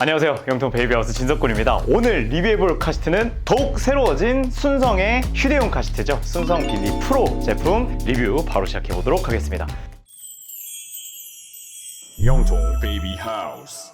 안녕하세요. 영통 베이비하우스 진석군입니다. 오늘 리뷰해볼 카시트는 더욱 새로워진 순성의 휴대용 카시트죠. 순성 빌리 프로 제품 리뷰 바로 시작해보도록 하겠습니다. 영통 베이비하우스.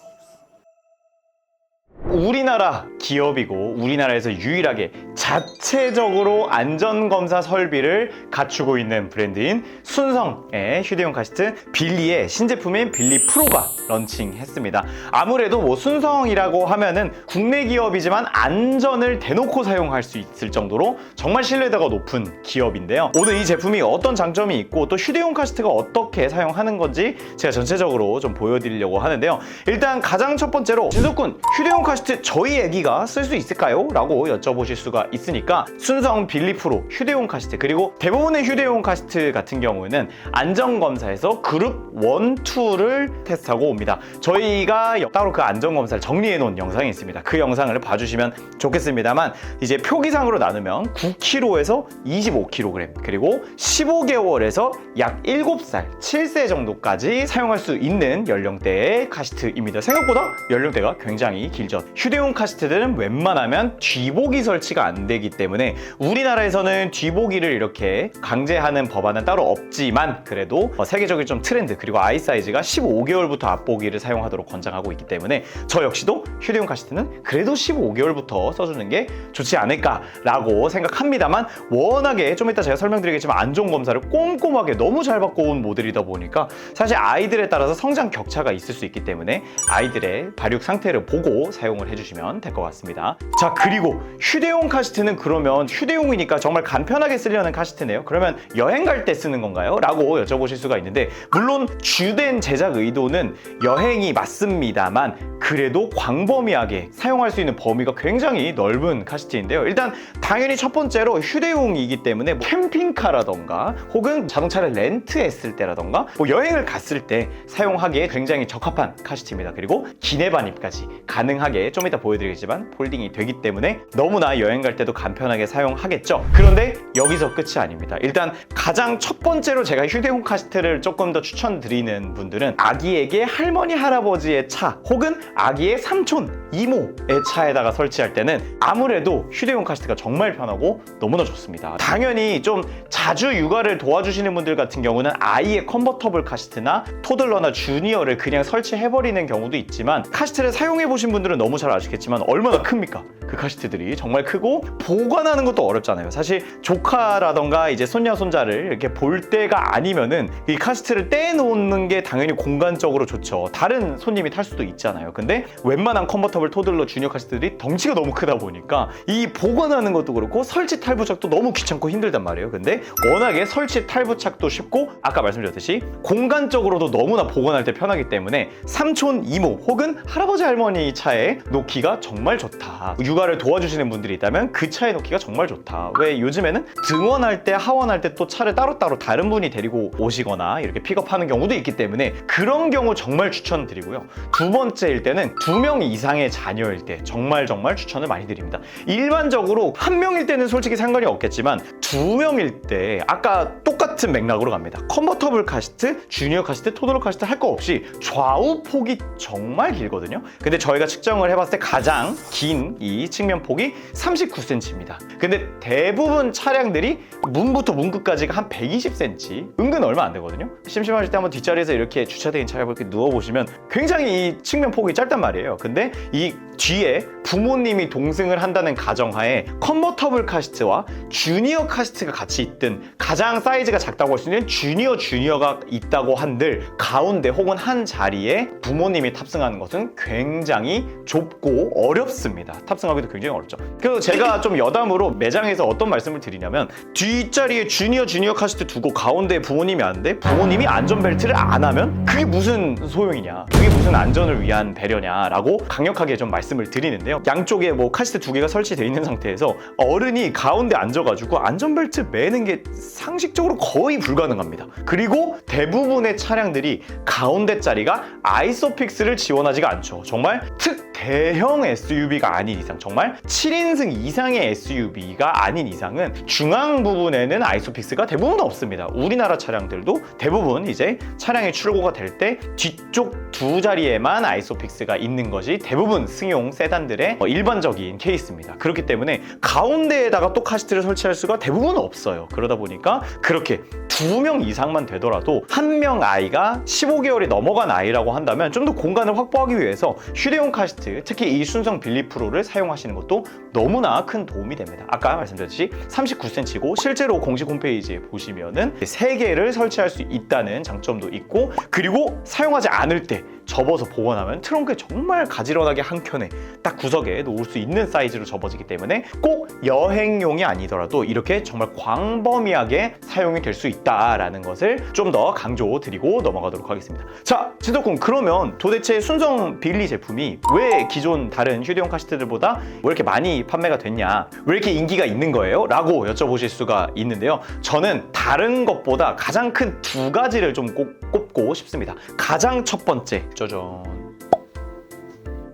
우리나라 기업이고 우리나라에서 유일하게 자체적으로 안전검사 설비를 갖추고 있는 브랜드인 순성의 휴대용 카시트 빌리의 신제품인 빌리 프로가 런칭했습니다. 아무래도 순성이라고 하면은 국내 기업이지만 안전을 대놓고 사용할 수 있을 정도로 정말 신뢰도가 높은 기업인데요. 오늘 이 제품이 어떤 장점이 있고 또 휴대용 카시트가 어떻게 사용하는 건지 제가 전체적으로 좀 보여드리려고 하는데요. 일단 가장 첫 번째로 진석군, 휴대용 카시트 저희 애기가 쓸 수 있을까요? 라고 여쭤보실 수가 있으니까 순성 빌리 프로 휴대용 카시트, 그리고 대부분의 휴대용 카시트 같은 경우는 안전검사에서 그룹 1, 2를 테스트하고 옵니다. 저희가 따로 그 안전검사를 정리해 놓은 영상이 있습니다. 그 영상을 봐주시면 좋겠습니다만, 이제 표기상으로 나누면 9kg에서 25kg, 그리고 15개월에서 약 7살, 7세 정도까지 사용할 수 있는 연령대의 카시트입니다. 생각보다 연령대가 굉장히 길죠. 휴대용 카시트들은 웬만하면 뒤보기 설치가 안 되기 때문에 우리나라에서는 뒤보기를 이렇게 강제하는 법안은 따로 없지만, 그래도 세계적인 좀 트렌드, 그리고 아이 사이즈가 15개월부터 앞보기를 사용하도록 권장하고 있기 때문에 저 역시도 휴대용 카시트는 그래도 15개월부터 써주는 게 좋지 않을까라고 생각합니다만, 워낙에 좀 이따 제가 설명드리겠지만 안전검사를 꼼꼼하게 너무 잘 받고 온 모델이다 보니까 사실 아이들에 따라서 성장 격차가 있을 수 있기 때문에 아이들의 발육 상태를 보고 사용을 해주시면 될 것 같습니다. 자, 그리고 휴대용 카시트는 그러면 휴대용이니까 정말 간편하게 쓰려는 카시트네요. 그러면 여행 갈 때 쓰는 건가요? 라고 여쭤보실 수가 있는데, 물론 주된 제작 의도는 여행이 맞습니다만 그래도 광범위하게 사용할 수 있는 범위가 굉장히 넓은 카시트인데요. 일단 당연히 첫 번째로 휴대용이기 때문에 캠핑카라던가 혹은 자동차를 렌트했을 때라던가 여행을 갔을 때 사용하기에 굉장히 적합한 카시트입니다. 그리고 기내 반입까지 가능하게 좀 이따 보여드리겠지만 폴딩이 되기 때문에 너무나 여행 갈 때도 간편하게 사용하겠죠. 그런데 여기서 끝이 아닙니다. 일단 가장 첫 번째로 제가 휴대용 카시트를 조금 더 추천드리는 분들은 아기에게 할머니 할아버지의 차 혹은 아기의 삼촌 이모의 차에다가 설치할 때는 아무래도 휴대용 카시트가 정말 편하고 너무나 좋습니다. 당연히 좀 자주 육아를 도와주시는 분들 같은 경우는 아이의 컨버터블 카시트나 토들러나 주니어를 그냥 설치해버리는 경우도 있지만, 카시트를 사용해보신 분들은 너무 잘 아시겠지만 얼마나 큽니까? 그 카시트들이 정말 크고 보관하는 것도 어렵잖아요. 사실 조카라던가 이제 손녀 손자를 이렇게 볼 때가 아니면은 이 카시트를 떼놓는 게 당연히 공간적으로 좋죠. 다른 손님이 탈 수도 있잖아요. 근데 웬만한 컨버터블 토들러 주니어 카시트들이 덩치가 너무 크다 보니까 이 보관하는 것도 그렇고 설치 탈부착도 너무 귀찮고 힘들단 말이에요. 근데 워낙에 설치 탈부착도 쉽고 아까 말씀드렸듯이 공간적으로도 너무나 보관할 때 편하기 때문에 삼촌 이모 혹은 할아버지 할머니 차에 놓기가 정말 좋다. 육아를 도와주시는 분들이 있다면 그 차에 놓기가 정말 좋다. 왜 요즘에는 등원할 때 하원할 때 또 차를 따로따로 다른 분이 데리고 오시거나 이렇게 픽업하는 경우도 있기 때문에 그런 경우 정말 추천드리고요. 두 번째일 때는 2명 이상의 자녀일 때 정말 추천을 많이 드립니다. 일반적으로 1명일 때는 솔직히 상관이 없겠지만 2명일 때 아까 똑같은 맥락으로 갑니다. 컨버터블 카시트, 주니어 카시트, 토들러 카시트 할 거 없이 좌우 폭이 정말 길거든요. 근데 저희가 측정을 해봤을 때 가장 긴 이 측면 폭이 39cm입니다. 근데 대부분 차량들이 문부터 문끝까지가 한 120cm, 은근 얼마 안 되거든요. 심심하실 때 한번 뒷자리에서 이렇게 주차된 차에 이렇게 누워보시면 굉장히 이 측면 폭이 짧단 말이에요. 근데 이 뒤에 부모님이 동승을 한다는 가정하에 컨버터블 카시트와 주니어 카시트가 같이 있든, 가장 사이즈가 작다고 할 수 있는 주니어가 있다고 한들 가운데 혹은 한 자리에 부모님이 탑승하는 것은 굉장히 좁고 어렵습니다. 탑승하기도 굉장히 어렵죠. 그래서 제가 좀 여담으로 매장에서 어떤 말씀을 드리냐면, 뒷자리에 주니어 카시트 두고 가운데에 부모님이 앉는데 부모님이 안전벨트를 안 하면 그게 무슨 소용이냐, 그게 무슨 안전을 위한 배려냐라고 강력하게 좀 말씀을 드리는데요. 양쪽에 카시트 2개가 설치되어 있는 상태에서 어른이 가운데 앉아가지고 안전벨트 매는 게 상식적으로 거의 불가능합니다. 그리고 대부분의 차량들이 가운데 자리가 아이소픽스를 지원하지가 않죠. 정말 특 대형 SUV가 아닌 이상, 정말 7인승 이상의 SUV가 아닌 이상은 중앙 부분에는 아이소픽스가 대부분 없습니다. 우리나라 차량들도 대부분 이제 차량이 출고가 될 때 뒤쪽 두 자리에만 아이소픽스가 있는 것이 대부분 승용 세단들의 일반적인 케이스입니다. 그렇기 때문에 가운데에다가 또 카시트를 설치할 수가 대부분 없어요. 그러다 보니까 그렇게 2명 이상만 되더라도 한 명 아이가 15개월이 넘어간 아이라고 한다면 좀 더 공간을 확보하기 위해서 휴대용 카시트, 특히 이 순성 빌리 프로를 사용하시는 것도 너무나 큰 도움이 됩니다. 아까 말씀드렸듯이 39cm고 실제로 공식 홈페이지에 보시면은 3개를 설치할 수 있다는 장점도 있고, 그리고 사용하지 않을 때 접어서 보관하면 트렁크에 정말 가지런하게 한 켠에 딱 구석에 놓을 수 있는 사이즈로 접어지기 때문에 꼭 여행용이 아니더라도 이렇게 정말 광범위하게 사용이 될 수 있다라는 것을 좀 더 강조드리고 넘어가도록 하겠습니다. 자, 진덕군, 그러면 도대체 순성 빌리 제품이 왜 기존 다른 휴대용 카시트들보다 왜 이렇게 많이 판매가 됐냐, 왜 이렇게 인기가 있는 거예요? 라고 여쭤보실 수가 있는데요. 저는 다른 것보다 가장 큰 2가지를 좀 꼽고 싶습니다. 가장 첫 번째, 짜잔,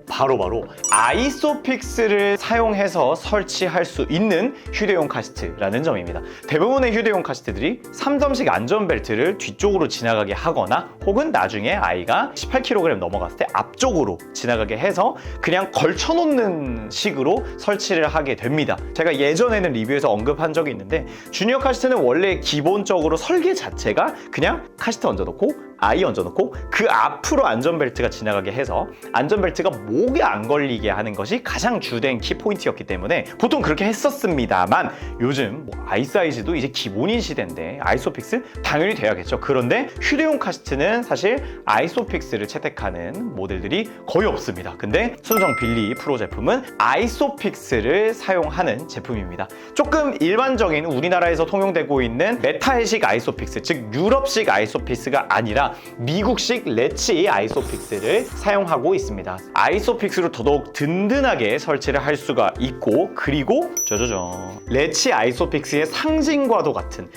바로 아이소픽스를 사용해서 설치할 수 있는 휴대용 카시트라는 점입니다. 대부분의 휴대용 카시트들이 3점식 안전벨트를 뒤쪽으로 지나가게 하거나, 혹은 나중에 아이가 18kg 넘어갔을 때 앞쪽으로 지나가게 해서 그냥 걸쳐놓는 식으로 설치를 하게 됩니다. 제가 예전에는 리뷰에서 언급한 적이 있는데, 주니어 카시트는 원래 기본적으로 설계 자체가 그냥 카시트 얹어놓고 아이 얹어놓고 그 앞으로 안전벨트가 지나가게 해서 안전벨트가 목에 안 걸리게 하는 것이 가장 주된 키포인트였기 때문에 보통 그렇게 했었습니다만, 요즘 아이 사이즈도 이제 기본인 시대인데 아이소픽스 당연히 돼야겠죠. 그런데 휴대용 카시트는 사실 아이소픽스를 채택하는 모델들이 거의 없습니다. 근데 순성 빌리 프로 제품은 아이소픽스를 사용하는 제품입니다. 조금 일반적인 우리나라에서 통용되고 있는 메탈식 아이소픽스, 즉 유럽식 아이소픽스가 아니라 미국식 레치 아이소픽스를 사용하고 있습니다. 아이소픽스로 더더욱 든든하게 설치를 할 수가 있고, 그리고 레치 아이소픽스의 상징과도 같은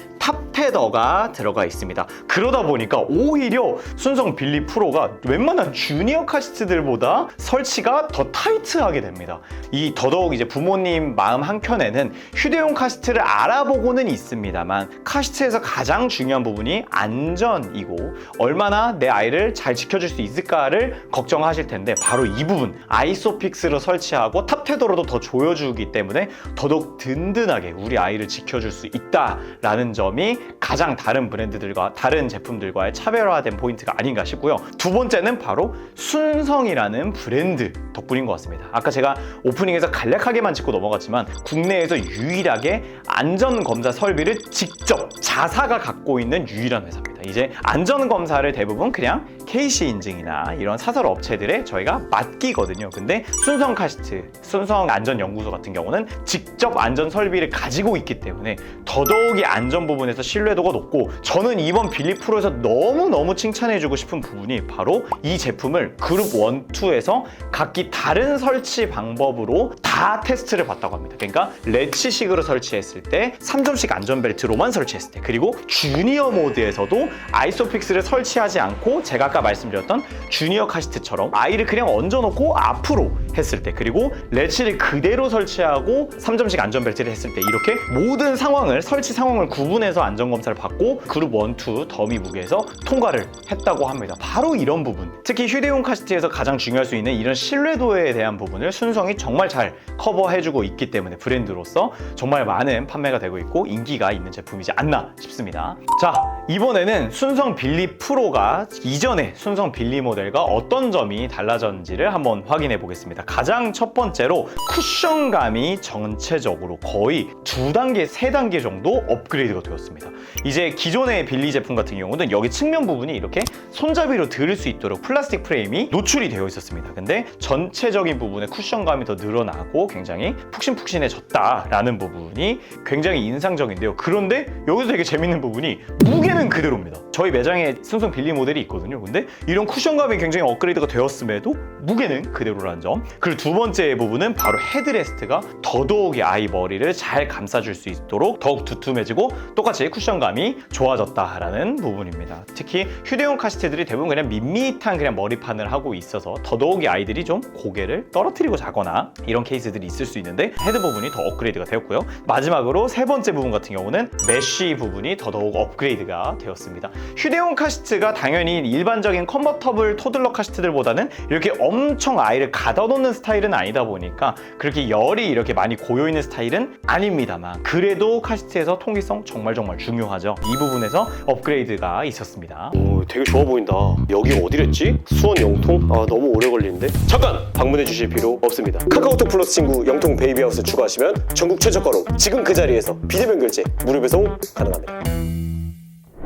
탑헤더가 들어가 있습니다. 그러다 보니까 오히려 순성 빌리 프로가 웬만한 주니어 카시트들보다 설치가 더 타이트하게 됩니다. 이 더더욱 이제 부모님 마음 한켠에는 휴대용 카시트를 알아보고는 있습니다만, 카시트에서 가장 중요한 부분이 안전이고 얼마나 내 아이를 잘 지켜줄 수 있을까를 걱정하실 텐데, 바로 이 부분, 아이소픽스로 설치하고 탑테더로도 더 조여주기 때문에 더더욱 든든하게 우리 아이를 지켜줄 수 있다라는 점이 가장 다른 브랜드들과 다른 제품들과의 차별화된 포인트가 아닌가 싶고요. 두 번째는 바로 순성이라는 브랜드 덕분인 것 같습니다. 아까 제가 오프닝에서 간략하게만 짚고 넘어갔지만, 국내에서 유일하게 안전검사 설비를 직접 자사가 갖고 있는 유일한 회사입니다. 이제 안전검사를 대부분 그냥 KC 인증이나 이런 사설 업체들에 저희가 맡기거든요. 근데 순성 카시트, 순성 안전연구소 같은 경우는 직접 안전 설비를 가지고 있기 때문에 더더욱이 안전 부분에서 신뢰도가 높고, 저는 이번 빌리 프로에서 너무너무 칭찬해주고 싶은 부분이 바로 이 제품을 그룹 1, 2에서 각기 다른 설치 방법으로 다 테스트를 봤다고 합니다. 그러니까 레치식으로 설치했을 때, 3점식 안전벨트로만 설치했을 때, 그리고 주니어 모드에서도 아이소픽스를 설치하지 않고 제가 아까 말씀드렸던 주니어 카시트처럼 아이를 그냥 얹어놓고 앞으로 했을 때, 그리고 레치를 그대로 설치하고 3점식 안전벨트를 했을 때, 이렇게 모든 상황을, 설치 상황을 구분해서 안전검사를 받고 그룹 1, 2 더미 무게에서 통과를 했다고 합니다. 바로 이런 부분, 특히 휴대용 카시트에서 가장 중요할 수 있는 이런 신뢰도에 대한 부분을 순성이 정말 잘 커버해주고 있기 때문에 브랜드로서 정말 많은 판매가 되고 있고 인기가 있는 제품이지 않나 싶습니다. 자, 이번에는 순성 빌리 프로가 이전의 순성 빌리 모델과 어떤 점이 달라졌는지를 한번 확인해 보겠습니다. 가장 첫 번째로 쿠션감이 전체적으로 거의 2단계, 3단계 정도 업그레이드가 되었습니다. 이제 기존의 빌리 제품 같은 경우는 여기 측면 부분이 이렇게 손잡이로 들을 수 있도록 플라스틱 프레임이 노출이 되어 있었습니다. 근데 전체적인 부분에 쿠션감이 더 늘어나고 굉장히 푹신푹신해졌다라는 부분이 굉장히 인상적인데요. 그런데 여기서 되게 재밌는 부분이 무게는 그대로입니다. 저희 매장에 순성 빌리 모델이 있거든요. 근데 이런 쿠션감이 굉장히 업그레이드가 되었음에도 무게는 그대로라는 점. 그리고 두 번째 부분은 바로 헤드레스트가 더더욱이 아이 머리를 잘 감싸줄 수 있도록 더욱 두툼해지고 똑같이 쿠션감이 좋아졌다라는 부분입니다. 특히 휴대용 카시트들이 대부분 그냥 밋밋한 그냥 머리판을 하고 있어서 더더욱이 아이들이 좀 고개를 떨어뜨리고 자거나 이런 케이스들이 있을 수 있는데 헤드 부분이 더 업그레이드가 되었고요. 마지막으로 세 번째 부분 같은 경우는 메쉬 부분이 더더욱 업그레이드가 되었습니다. 휴대용 카시트가 당연히 일반적인 컨버터블 토들러 카시트들보다는 이렇게 엄청 아이를 가둬놓는 스타일은 아니다 보니까 그렇게 열이 이렇게 많이 고여있는 스타일은 아닙니다만 그래도 카시트에서 통기성 정말 중요하죠. 이 부분에서 업그레이드가 있었습니다. 오, 되게 좋아 보인다. 여기 어디랬지? 수원 영통? 아, 너무 오래 걸리는데? 잠깐! 방문해 주실 필요 없습니다. 카카오톡 플러스 친구 영통 베이비하우스 추가하시면 전국 최저가로 지금 그 자리에서 비대면 결제 무료 배송 가능합니다.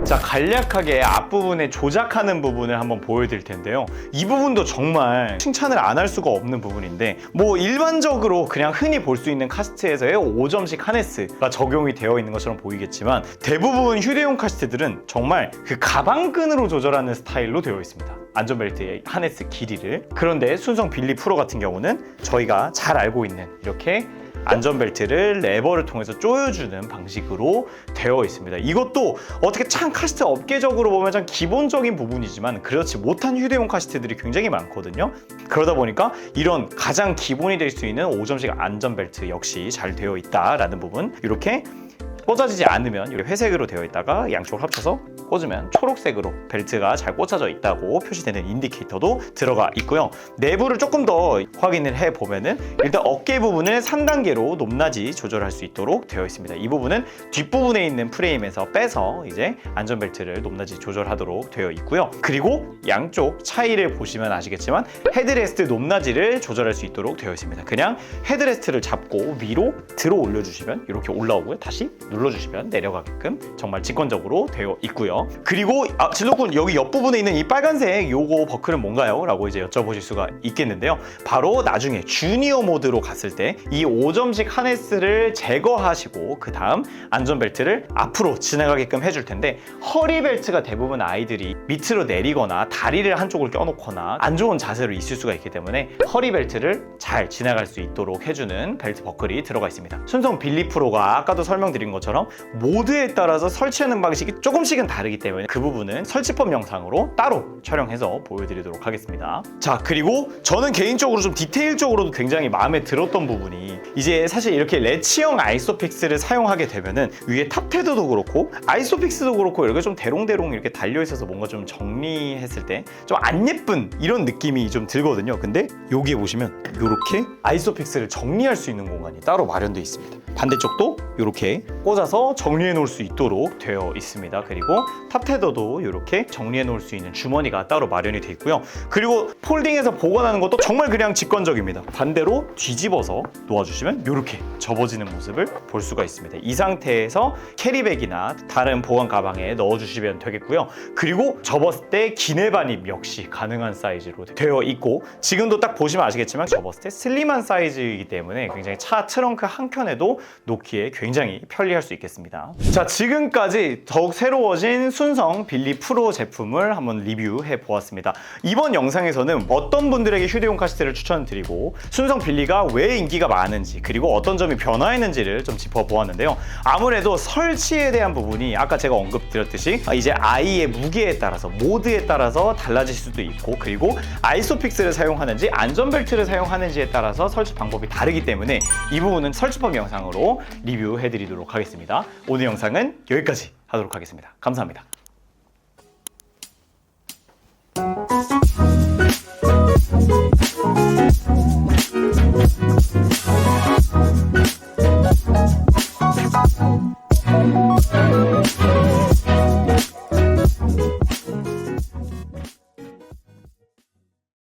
자, 간략하게 앞부분에 조작하는 부분을 한번 보여드릴 텐데요. 이 부분도 정말 칭찬을 안 할 수가 없는 부분인데 뭐 일반적으로 그냥 흔히 볼 수 있는 카시트에서의 5점식 하네스가 적용이 되어 있는 것처럼 보이겠지만 대부분 휴대용 카시트들은 정말 그 가방끈으로 조절하는 스타일로 되어 있습니다. 안전벨트의 하네스 길이를. 그런데 순성 빌리 프로 같은 경우는 저희가 잘 알고 있는 이렇게 안전벨트를 레버를 통해서 조여주는 방식으로 되어 있습니다. 이것도 어떻게 참 카시트 업계적으로 보면 참 기본적인 부분이지만 그렇지 못한 휴대용 카시트들이 굉장히 많거든요. 그러다 보니까 이런 가장 기본이 될 수 있는 5점식 안전벨트 역시 잘 되어 있다라는 부분, 이렇게 꽂아지지 않으면 이렇게 회색으로 되어 있다가 양쪽을 합쳐서 꽂으면 초록색으로 벨트가 잘 꽂혀져 있다고 표시되는 인디케이터도 들어가 있고요. 내부를 조금 더 확인을 해보면은 일단 어깨 부분을 3단계로 높낮이 조절할 수 있도록 되어 있습니다. 이 부분은 뒷부분에 있는 프레임에서 빼서 이제 안전벨트를 높낮이 조절하도록 되어 있고요. 그리고 양쪽 차이를 보시면 아시겠지만 헤드레스트 높낮이를 조절할 수 있도록 되어 있습니다. 그냥 헤드레스트를 잡고 위로 들어 올려주시면 이렇게 올라오고요. 다시 눌러주시면 내려가게끔 정말 직관적으로 되어 있고요. 그리고 진로군 여기 옆부분에 있는 이 빨간색 요거 버클은 뭔가요? 라고 이제 여쭤보실 수가 있겠는데요. 바로 나중에 주니어 모드로 갔을 때 이 5점식 하네스를 제거하시고 그 다음 안전벨트를 앞으로 지나가게끔 해줄 텐데 허리 벨트가 대부분 아이들이 밑으로 내리거나 다리를 한쪽을 껴놓거나 안 좋은 자세로 있을 수가 있기 때문에 허리 벨트를 잘 지나갈 수 있도록 해주는 벨트 버클이 들어가 있습니다. 순성 빌리 프로가 아까도 설명드린 것처럼 모드에 따라서 설치하는 방식이 조금씩은 다르기 때문에 그 부분은 설치법 영상으로 따로 촬영해서 보여드리도록 하겠습니다. 자, 그리고 저는 개인적으로 좀 디테일적으로도 굉장히 마음에 들었던 부분이 이제 사실 이렇게 레치형 아이소픽스를 사용하게 되면은 위에 탑테드도 그렇고 아이소픽스도 그렇고 이렇게 좀 대롱대롱 이렇게 달려있어서 뭔가 좀 정리했을 때 좀 안 예쁜 이런 느낌이 좀 들거든요. 근데 여기에 보시면 이렇게 아이소픽스를 정리할 수 있는 공간이 따로 마련되어 있습니다. 반대쪽도 이렇게 꽂아서 정리해 놓을 수 있도록 되어 있습니다. 그리고 탑테더도 이렇게 정리해 놓을 수 있는 주머니가 따로 마련이 되어 있고요. 그리고 폴딩해서 보관하는 것도 정말 그냥 직관적입니다. 반대로 뒤집어서 놓아주시면 이렇게 접어지는 모습을 볼 수가 있습니다. 이 상태에서 캐리백이나 다른 보관 가방에 넣어주시면 되겠고요. 그리고 접었을 때 기내 반입 역시 가능한 사이즈로 되어 있고 지금도 딱 보시면 아시겠지만 접었을 때 슬림한 사이즈이기 때문에 굉장히 차 트렁크 한켠에도 놓기에 굉장히 편리할 수 있겠습니다. 자, 지금까지 더욱 새로워진 순성 빌리 프로 제품을 한번 리뷰해 보았습니다. 이번 영상에서는 어떤 분들에게 휴대용 카시트를 추천드리고 순성 빌리가 왜 인기가 많은지 그리고 어떤 점이 변화했는지를 좀 짚어보았는데요. 아무래도 설치에 대한 부분이 아까 제가 언급드렸듯이 이제 아이의 무게에 따라서 모드에 따라서 달라질 수도 있고 그리고 아이소픽스를 사용하는지 안전벨트를 사용하는지에 따라서 설치 방법이 다르기 때문에 이 부분은 설치법 영상으로 리뷰해 드리도록 하겠습니다. 오늘 영상은 여기까지 하도록 하겠습니다. 감사합니다.